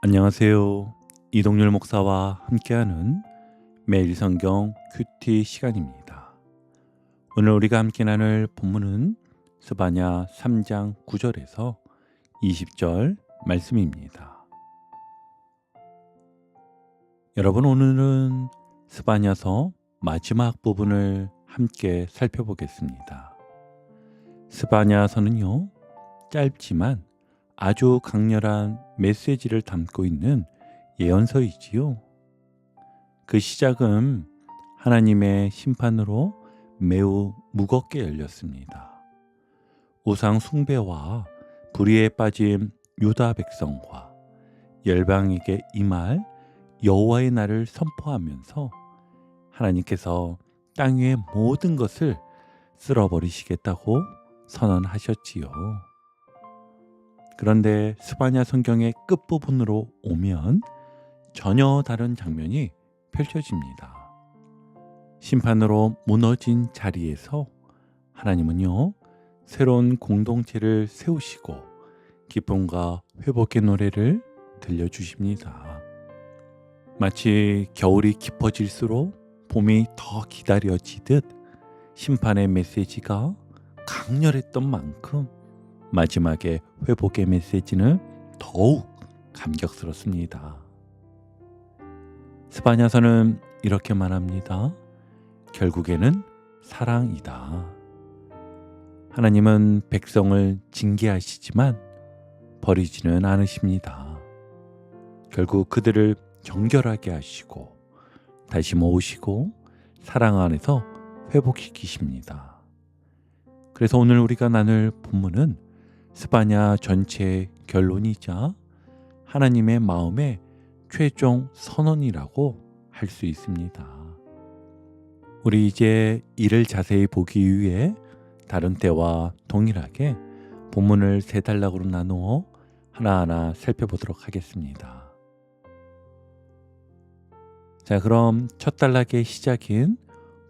안녕하세요. 이동률 목사와 함께하는 매일 성경 큐티 시간입니다. 오늘 우리가 함께 나눌 본문은 스바냐 3장 9절에서 20절 말씀입니다. 여러분, 오늘은 스바냐서 마지막 부분을 함께 살펴보겠습니다. 스바냐서는요, 짧지만 아주 강렬한 메시지를 담고 있는 예언서이지요. 그 시작은 하나님의 심판으로 매우 무겁게 열렸습니다. 우상 숭배와 불의에 빠진 유다 백성과 열방에게 임할 여호와의 날을 선포하면서 하나님께서 땅 위의 모든 것을 쓸어버리시겠다고 선언하셨지요. 그런데 스바냐 성경의 끝부분으로 오면 전혀 다른 장면이 펼쳐집니다. 심판으로 무너진 자리에서 하나님은요, 새로운 공동체를 세우시고 기쁨과 회복의 노래를 들려주십니다. 마치 겨울이 깊어질수록 봄이 더 기다려지듯 심판의 메시지가 강렬했던 만큼 마지막에 회복의 메시지는 더욱 감격스럽습니다. 스바냐서는 이렇게 말합니다. 결국에는 사랑이다. 하나님은 백성을 징계하시지만 버리지는 않으십니다. 결국 그들을 정결하게 하시고 다시 모으시고 사랑 안에서 회복시키십니다. 그래서 오늘 우리가 나눌 본문은 스바냐 전체의 결론이자 하나님의 마음의 최종 선언이라고 할 수 있습니다. 우리 이제 이를 자세히 보기 위해 다른 때와 동일하게 본문을 세 단락으로 나누어 하나하나 살펴보도록 하겠습니다. 자, 그럼 첫 단락의 시작인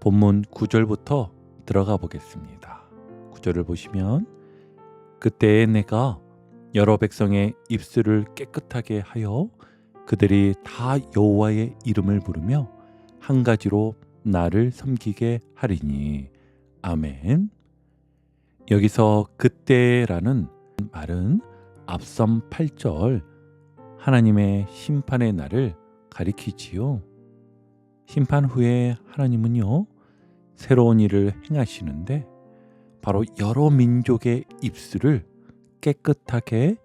본문 9절부터 들어가 보겠습니다. 9절을 보시면 그때에 내가 여러 백성의 입술을 깨끗하게 하여 그들이 다 여호와의 이름을 부르며 한 가지로 나를 섬기게 하리니. 아멘. 여기서 그때라는 말은 앞선 8절 하나님의 심판의 날을 가리키지요. 심판 후에 하나님은요, 새로운 일을 행하시는데 바로 여러 민족의 입술을 깨끗하게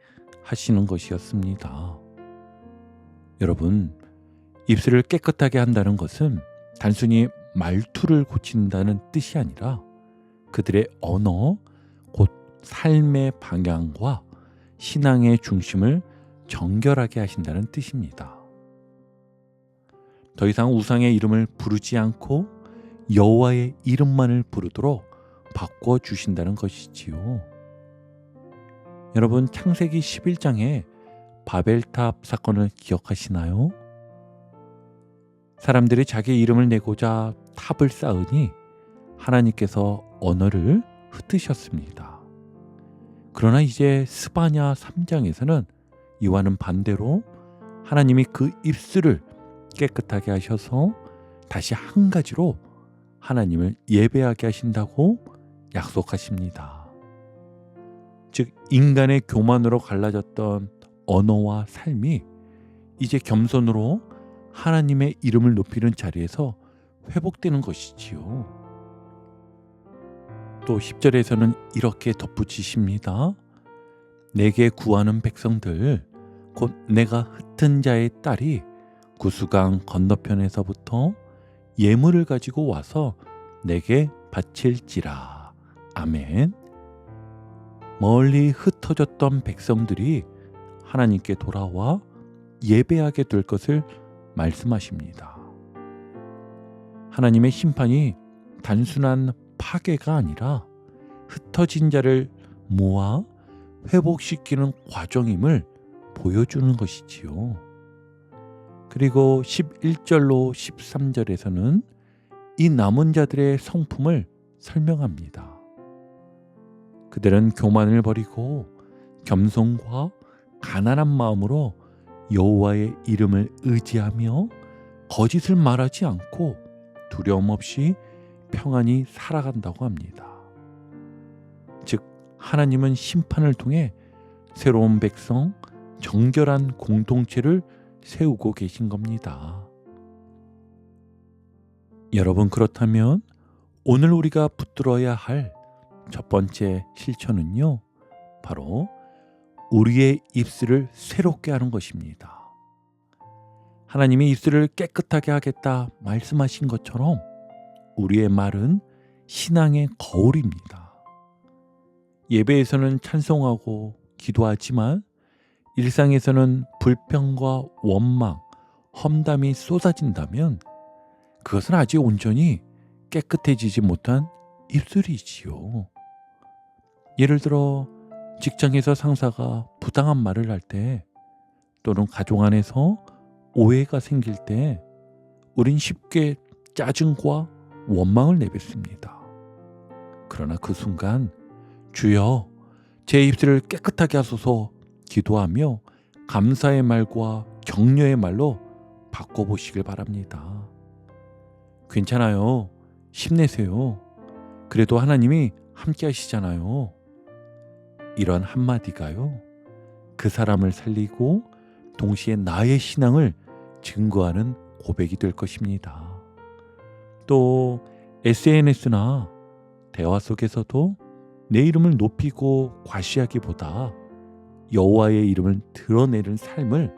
하시는 것이었습니다. 여러분, 입술을 깨끗하게 한다는 것은 단순히 말투를 고친다는 뜻이 아니라 그들의 언어, 곧 삶의 방향과 신앙의 중심을 정결하게 하신다는 뜻입니다. 더 이상 우상의 이름을 부르지 않고 여호와의 이름만을 부르도록 바꿔주신다는 것이지요. 여러분, 창세기 11장에 바벨탑 사건을 기억하시나요? 사람들이 자기 이름을 내고자 탑을 쌓으니 하나님께서 언어를 흩으셨습니다. 그러나 이제 스바냐 3장에서는 이와는 반대로 하나님이 그 입술을 깨끗하게 하셔서 다시 한 가지로 하나님을 예배하게 하신다고 약속하십니다. 즉, 인간의 교만으로 갈라졌던 언어와 삶이 이제 겸손으로 하나님의 이름을 높이는 자리에서 회복되는 것이지요. 또 10절에서는 이렇게 덧붙이십니다. 내게 구하는 백성들, 곧 내가 흩은 자의 딸이 구수강 건너편에서부터 예물을 가지고 와서 내게 바칠지라. 아멘. 멀리 흩어졌던 백성들이 하나님께 돌아와 예배하게 될 것을 말씀하십니다. 하나님의 심판이 단순한 파괴가 아니라 흩어진 자를 모아 회복시키는 과정임을 보여주는 것이지요. 그리고 11절로 13절에서는 이 남은 자들의 성품을 설명합니다. 그들은 교만을 버리고 겸손과 가난한 마음으로 여호와의 이름을 의지하며 거짓을 말하지 않고 두려움 없이 평안히 살아간다고 합니다. 즉 하나님은 심판을 통해 새로운 백성, 정결한 공동체를 세우고 계신 겁니다. 여러분, 그렇다면 오늘 우리가 붙들어야 할 첫 번째 실천은요, 바로 우리의 입술을 새롭게 하는 것입니다. 하나님이 입술을 깨끗하게 하겠다 말씀하신 것처럼 우리의 말은 신앙의 거울입니다. 예배에서는 찬송하고 기도하지만 일상에서는 불평과 원망, 험담이 쏟아진다면 그것은 아직 온전히 깨끗해지지 못한 입술이지요. 예를 들어 직장에서 상사가 부당한 말을 할 때, 또는 가족 안에서 오해가 생길 때 우린 쉽게 짜증과 원망을 내뱉습니다. 그러나 그 순간 주여 제 입술을 깨끗하게 하소서 기도하며 감사의 말과 격려의 말로 바꿔보시길 바랍니다. 괜찮아요. 힘내세요. 그래도 하나님이 함께 하시잖아요. 이런 한마디가요, 그 사람을 살리고 동시에 나의 신앙을 증거하는 고백이 될 것입니다. 또 SNS나 대화 속에서도 내 이름을 높이고 과시하기보다 여호와의 이름을 드러내는 삶을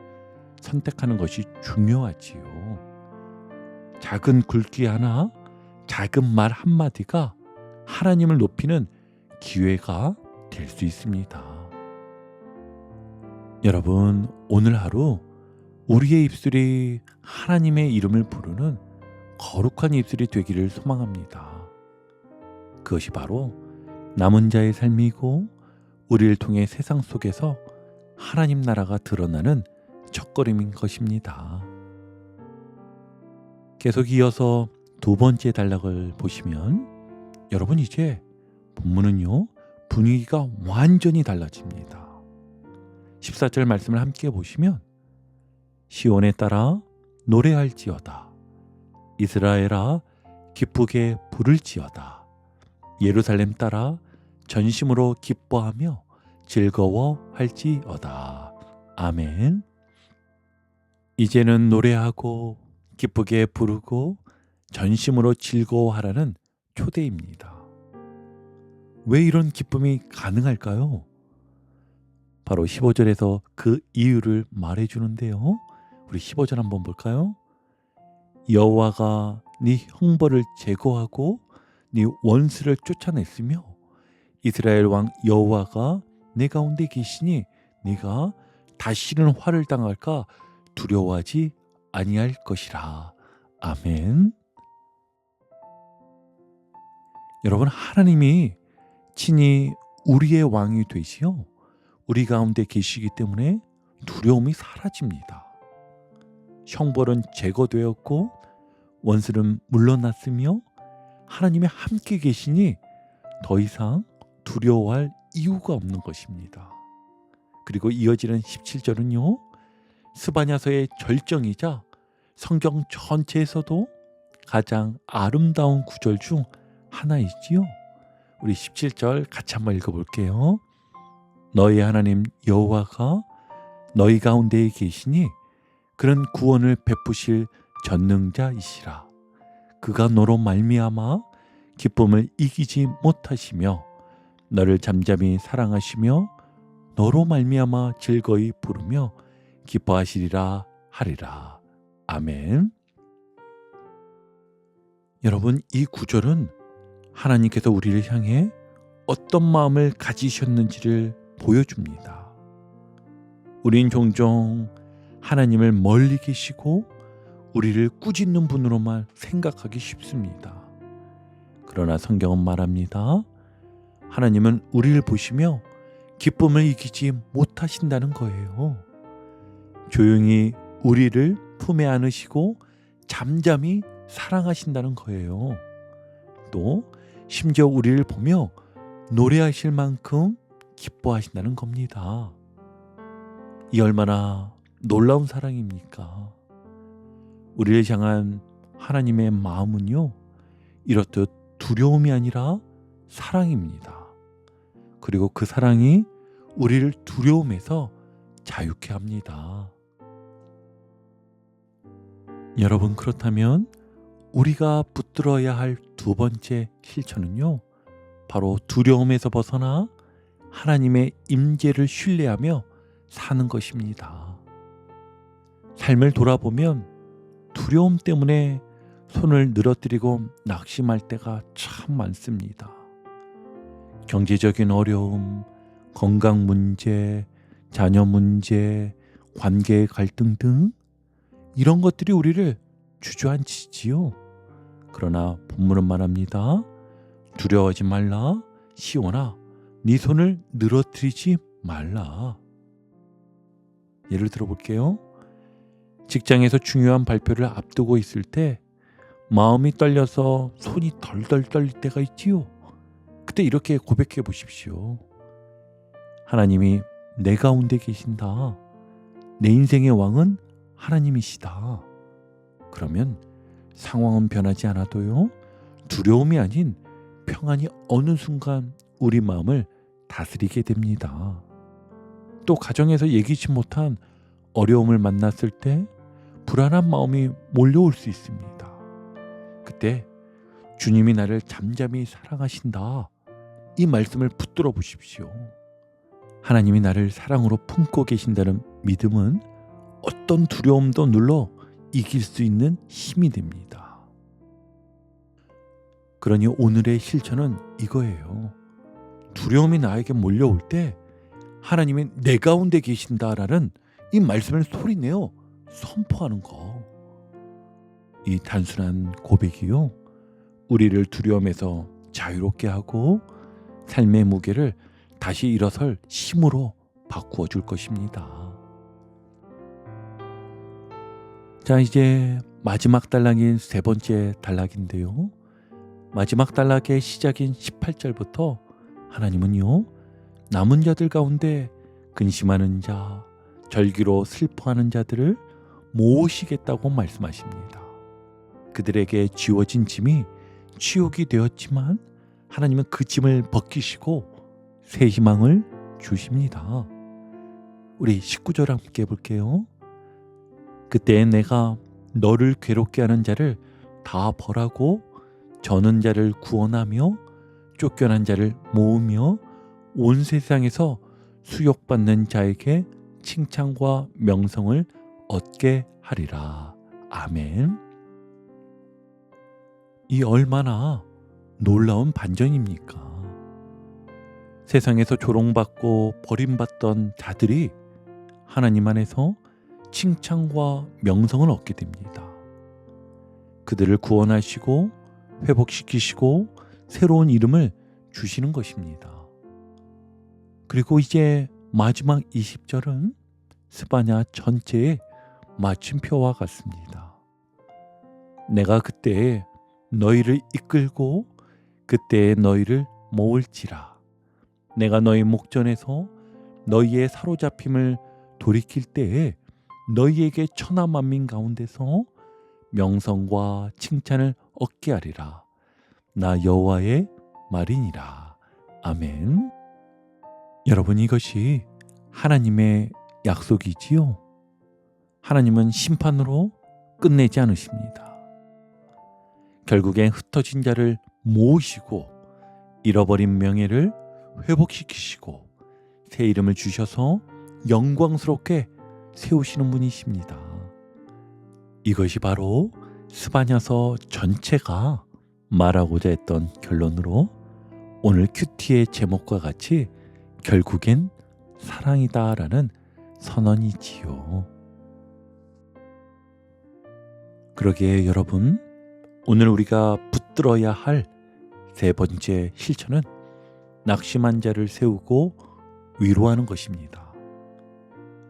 선택하는 것이 중요하지요. 작은 글귀 하나, 작은 말 한마디가 하나님을 높이는 기회가 될 수 있습니다. 여러분, 오늘 하루 우리의 입술이 하나님의 이름을 부르는 거룩한 입술이 되기를 소망합니다. 그것이 바로 남은 자의 삶이고 우리를 통해 세상 속에서 하나님 나라가 드러나는 첫걸음인 것입니다. 계속 이어서 두 번째 단락을 보시면 여러분, 이제 본문은요, 분위기가 완전히 달라집니다. 14절 말씀을 함께 보시면 시온에 따라 노래할지어다. 이스라엘아 기쁘게 부를지어다. 예루살렘 따라 전심으로 기뻐하며 즐거워할지어다. 아멘. 이제는 노래하고 기쁘게 부르고 전심으로 즐거워하라는 초대입니다. 왜 이런 기쁨이 가능할까요? 바로 15절에서 그 이유를 말해주는데요. 우리 15절 한번 볼까요? 여호와가 네 형벌을 제거하고 네 원수를 쫓아냈으며 이스라엘 왕 여호와가 내 가운데 계시니 네가 다시는 화를 당할까 두려워하지 아니할 것이라. 아멘. 여러분, 하나님이 친히 우리의 왕이 되시어 우리 가운데 계시기 때문에 두려움이 사라집니다. 형벌은 제거되었고 원수는 물러났으며 하나님이 함께 계시니 더 이상 두려워할 이유가 없는 것입니다. 그리고 이어지는 17절은요, 스바냐서의 절정이자 성경 전체에서도 가장 아름다운 구절 중 하나이지요. 우리 17절 같이 한번 읽어볼게요. 너희 하나님 여호와가 너희 가운데에 계시니 그는 구원을 베푸실 전능자이시라. 그가 너로 말미암아 기쁨을 이기지 못하시며 너를 잠잠히 사랑하시며 너로 말미암아 즐거이 부르며 기뻐하시리라 하리라. 아멘. 여러분, 이 구절은 하나님께서 우리를 향해 어떤 마음을 가지셨는지를 보여줍니다. 우린 종종 하나님을 멀리 계시고 우리를 꾸짖는 분으로만 생각하기 쉽습니다. 그러나 성경은 말합니다. 하나님은 우리를 보시며 기쁨을 이기지 못하신다는 거예요. 조용히 우리를 품에 안으시고 잠잠히 사랑하신다는 거예요. 또 심지어 우리를 보며 노래하실 만큼 기뻐하신다는 겁니다. 이 얼마나 놀라운 사랑입니까? 우리를 향한 하나님의 마음은요, 이렇듯 두려움이 아니라 사랑입니다. 그리고 그 사랑이 우리를 두려움에서 자유케 합니다. 여러분, 그렇다면 우리가 붙들어야 할 두 번째 실천은요, 바로 두려움에서 벗어나 하나님의 임재를 신뢰하며 사는 것입니다. 삶을 돌아보면 두려움 때문에 손을 늘어뜨리고 낙심할 때가 참 많습니다. 경제적인 어려움, 건강 문제, 자녀 문제, 관계 갈등 등 이런 것들이 우리를 주저앉히지요. 그러나 본문은 말합니다. 두려워하지 말라. 시온아, 네 손을 늘어뜨리지 말라. 예를 들어볼게요. 직장에서 중요한 발표를 앞두고 있을 때 마음이 떨려서 손이 덜덜 떨릴 때가 있지요. 그때 이렇게 고백해 보십시오. 하나님이 내 가운데 계신다. 내 인생의 왕은 하나님이시다. 그러면 상황은 변하지 않아도요, 두려움이 아닌 평안이 어느 순간 우리 마음을 다스리게 됩니다. 또 가정에서 예기치 못한 어려움을 만났을 때 불안한 마음이 몰려올 수 있습니다. 그때 주님이 나를 잠잠히 사랑하신다, 이 말씀을 붙들어 보십시오. 하나님이 나를 사랑으로 품고 계신다는 믿음은 어떤 두려움도 눌러 이길 수 있는 힘이 됩니다. 그러니 오늘의 실천은 이거예요. 두려움이 나에게 몰려올 때 하나님이 내 가운데 계신다라는 이 말씀을 소리내어 선포하는 거. 이 단순한 고백이요, 우리를 두려움에서 자유롭게 하고 삶의 무게를 다시 일어설 힘으로 바꾸어 줄 것입니다. 자, 이제 마지막 단락인 세 번째 단락인데요. 마지막 단락의 시작인 18절부터 하나님은요, 남은 자들 가운데 근심하는 자, 절기로 슬퍼하는 자들을 모으시겠다고 말씀하십니다. 그들에게 지워진 짐이 치욕이 되었지만 하나님은 그 짐을 벗기시고 새 희망을 주십니다. 우리 19절 함께 볼게요. 그때 내가 너를 괴롭게 하는 자를 다 벌하고 저는 자를 구원하며 쫓겨난 자를 모으며 온 세상에서 수욕받는 자에게 칭찬과 명성을 얻게 하리라. 아멘. 이 얼마나 놀라운 반전입니까? 세상에서 조롱받고 버림받던 자들이 하나님 안에서 칭찬과 명성을 얻게 됩니다. 그들을 구원하시고 회복시키시고 새로운 이름을 주시는 것입니다. 그리고 이제 마지막 20절은 스바냐 전체의 마침표와 같습니다. 내가 그때에 너희를 이끌고 그때에 너희를 모을지라. 내가 너희 목전에서 너희의 사로잡힘을 돌이킬 때에 너희에게 천하 만민 가운데서 명성과 칭찬을 얻게 하리라. 나 여호와의 말이니라. 아멘. 여러분, 이것이 하나님의 약속이지요. 하나님은 심판으로 끝내지 않으십니다. 결국엔 흩어진 자를 모으시고 잃어버린 명예를 회복시키시고 새 이름을 주셔서 영광스럽게 세우시는 분이십니다. 이것이 바로 스바냐서 전체가 말하고자 했던 결론으로 오늘 큐티의 제목과 같이 결국엔 사랑이다라는 선언이지요. 그러기에 여러분, 오늘 우리가 붙들어야 할 세 번째 실천은 낙심한 자를 세우고 위로하는 것입니다.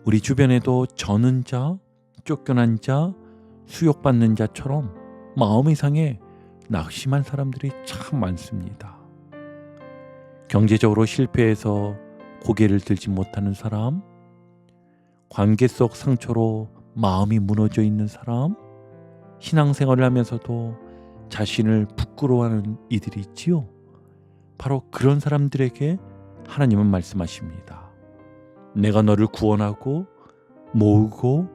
우리 주변에도 저는 자, 쫓겨난 자, 수욕받는 자처럼 마음이 상해 낙심한 사람들이 참 많습니다. 경제적으로 실패해서 고개를 들지 못하는 사람, 관계 속 상처로 마음이 무너져 있는 사람, 신앙생활을 하면서도 자신을 부끄러워하는 이들이 있지요. 바로 그런 사람들에게 하나님은 말씀하십니다. 내가 너를 구원하고 모으고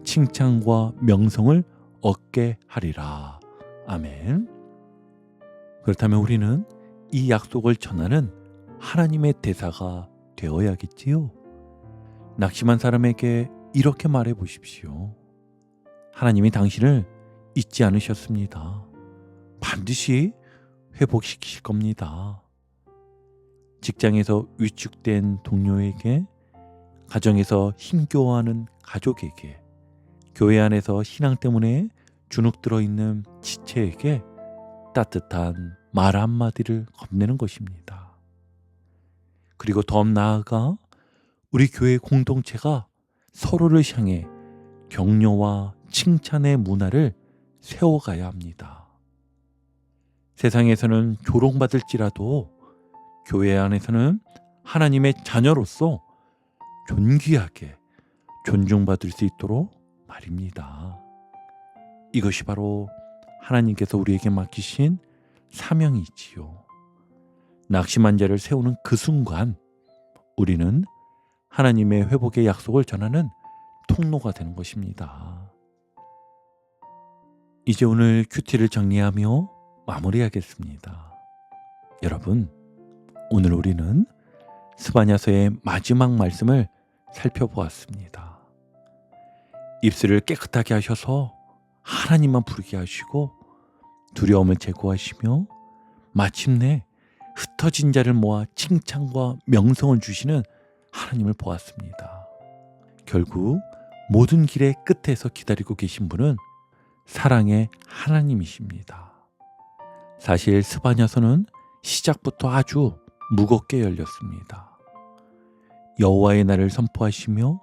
칭찬과 명성을 얻게 하리라. 아멘. 그렇다면 우리는 이 약속을 전하는 하나님의 대사가 되어야겠지요. 낙심한 사람에게 이렇게 말해 보십시오. 하나님이 당신을 잊지 않으셨습니다. 반드시 회복시키실 겁니다. 직장에서 위축된 동료에게, 가정에서 힘겨워하는 가족에게, 교회 안에서 신앙 때문에 주눅들어 있는 지체에게 따뜻한 말 한마디를 건네는 것입니다. 그리고 더 나아가 우리 교회 공동체가 서로를 향해 격려와 칭찬의 문화를 세워가야 합니다. 세상에서는 조롱받을지라도 교회 안에서는 하나님의 자녀로서 존귀하게 존중받을 수 있도록 말입니다. 이것이 바로 하나님께서 우리에게 맡기신 사명이지요. 낙심한 자를 세우는 그 순간 우리는 하나님의 회복의 약속을 전하는 통로가 되는 것입니다. 이제 오늘 큐티를 정리하며 마무리하겠습니다. 여러분, 오늘 우리는 스바냐서의 마지막 말씀을 살펴보았습니다. 입술을 깨끗하게 하셔서 하나님만 부르게 하시고 두려움을 제거하시며 마침내 흩어진 자를 모아 칭찬과 명성을 주시는 하나님을 보았습니다. 결국 모든 길의 끝에서 기다리고 계신 분은 사랑의 하나님이십니다. 사실 스바냐서는 시작부터 아주 무겁게 열렸습니다. 여호와의 날을 선포하시며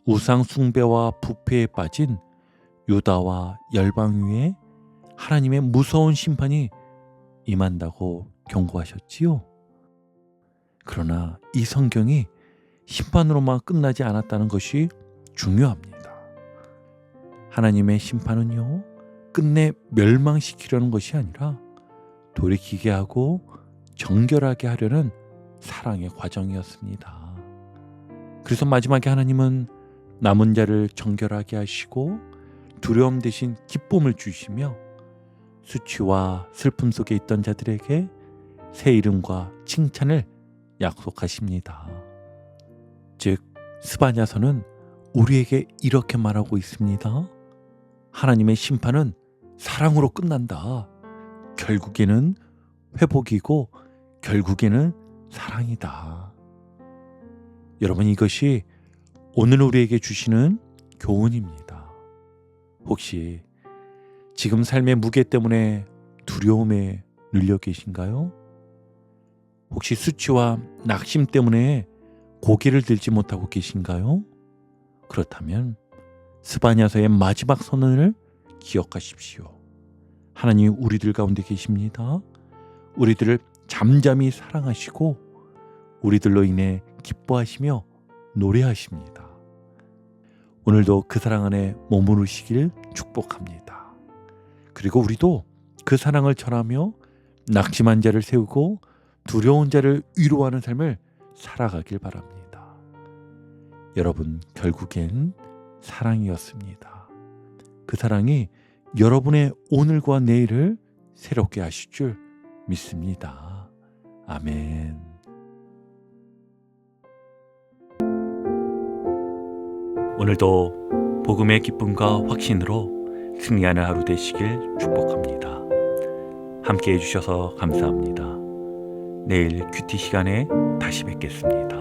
우상 숭배와 부패에 빠진 유다와 열방 위에 하나님의 무서운 심판이 임한다고 경고하셨지요. 그러나 이 성경이 심판으로만 끝나지 않았다는 것이 중요합니다. 하나님의 심판은요, 끝내 멸망시키려는 것이 아니라 돌이키게 하고 정결하게 하려는 사랑의 과정이었습니다. 그래서 마지막에 하나님은 남은 자를 정결하게 하시고 두려움 대신 기쁨을 주시며 수치와 슬픔 속에 있던 자들에게 새 이름과 칭찬을 약속하십니다. 즉 스바냐서는 우리에게 이렇게 말하고 있습니다. 하나님의 심판은 사랑으로 끝난다. 결국에는 회복이고 결국에는 사랑이다. 여러분, 이것이 오늘 우리에게 주시는 교훈입니다. 혹시 지금 삶의 무게 때문에 두려움에 눌려 계신가요? 혹시 수치와 낙심 때문에 고개를 들지 못하고 계신가요? 그렇다면 스바냐서의 마지막 선언을 기억하십시오. 하나님이 우리들 가운데 계십니다. 우리들을 잠잠히 사랑하시고 우리들로 인해 기뻐하시며 노래하십니다. 오늘도 그 사랑 안에 머무르시길 축복합니다. 그리고 우리도 그 사랑을 전하며 낙심한 자를 세우고 두려운 자를 위로하는 삶을 살아가길 바랍니다. 여러분, 결국엔 사랑이었습니다. 그 사랑이 여러분의 오늘과 내일을 새롭게 하실 줄 믿습니다. 아멘. 오늘도 복음의 기쁨과 확신으로 승리하는 하루 되시길 축복합니다. 함께 해주셔서 감사합니다. 내일 큐티 시간에 다시 뵙겠습니다.